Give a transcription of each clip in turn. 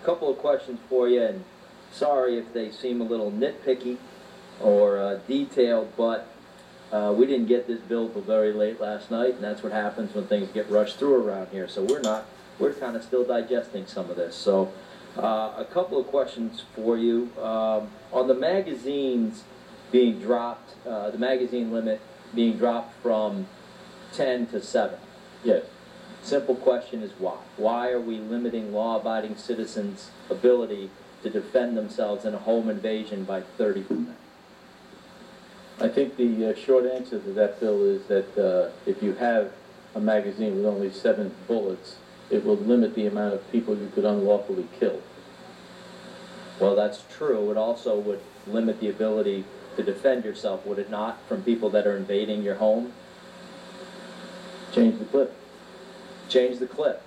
Couple of questions for you, and sorry if they seem a little nitpicky or detailed, but we didn't get this bill till very late last night, and that's what happens when things get rushed through around here. So we're kind of still digesting some of this. So a couple of questions for you. On the magazines being dropped, the magazine limit being dropped from 10 to 7. Yes. Simple question is why? Why are we limiting law-abiding citizens' ability to defend themselves in a home invasion by 30%? I think the short answer to that, Bill, is that if you have a magazine with only 7 bullets, it will limit the amount of people you could unlawfully kill. Well, that's true. It also would limit the ability to defend yourself, would it not, from people that are invading your home? Change the clip. Change the clip.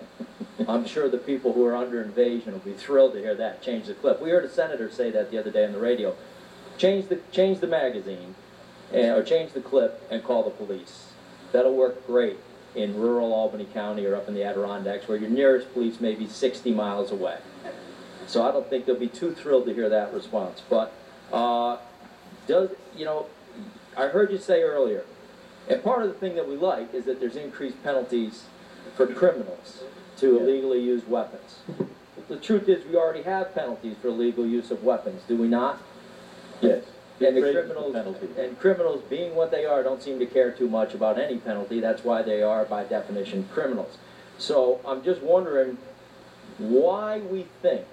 I'm sure the people who are under invasion will be thrilled to hear that. Change the clip. We heard a senator say that the other day on the radio. Change the magazine, or change the clip, and call the police. That'll work great in rural Albany County or up in the Adirondacks, where your nearest police may be 60 miles away. So I don't think they'll be too thrilled to hear that response. But I heard you say earlier, and part of the thing that we like is that there's increased penalties for criminals to illegally use weapons. The truth is we already have penalties for illegal use of weapons, do we not? Yes. And criminals, being what they are, don't seem to care too much about any penalty. That's why they are, by definition, criminals. So I'm just wondering why we think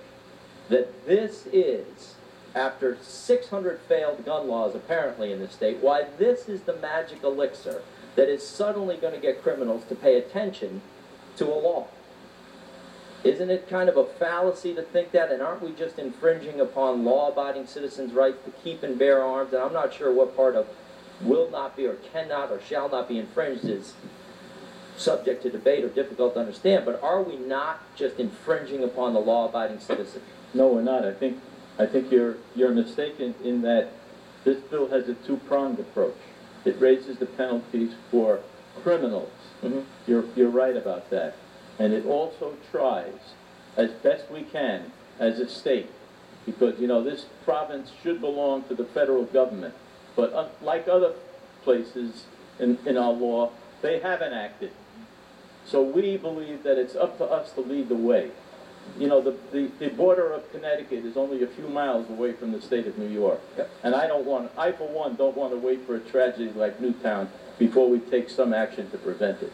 that this is, after 600 failed gun laws apparently in this state, why this is the magic elixir that is suddenly going to get criminals to pay attention to a law. Isn't it kind of a fallacy to think that? And aren't we just infringing upon law-abiding citizens' rights to keep and bear arms? And I'm not sure what part of will not be or cannot or shall not be infringed is subject to debate or difficult to understand. But are we not just infringing upon the law-abiding citizen? No, we're not. I think you're mistaken in that this bill has a two-pronged approach. It raises the penalties for criminals. Mm-hmm. You're right about that. And it also tries, as best we can, as a state, because, this province should belong to the federal government. But like other places in our law, they haven't acted. So we believe that it's up to us to lead the way. The border of Connecticut is only a few miles away from the state of New York. Yep. And I for one, don't want to wait for a tragedy like Newtown before we take some action to prevent it.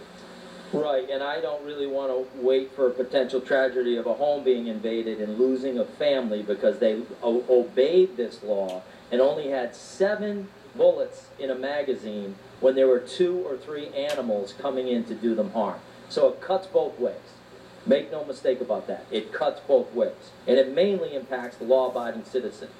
Right, and I don't really want to wait for a potential tragedy of a home being invaded and losing a family because they obeyed this law and only had 7 bullets in a magazine when there were 2 or 3 animals coming in to do them harm. So it cuts both ways. Make no mistake about that. It cuts both ways. And it mainly impacts the law-abiding citizen.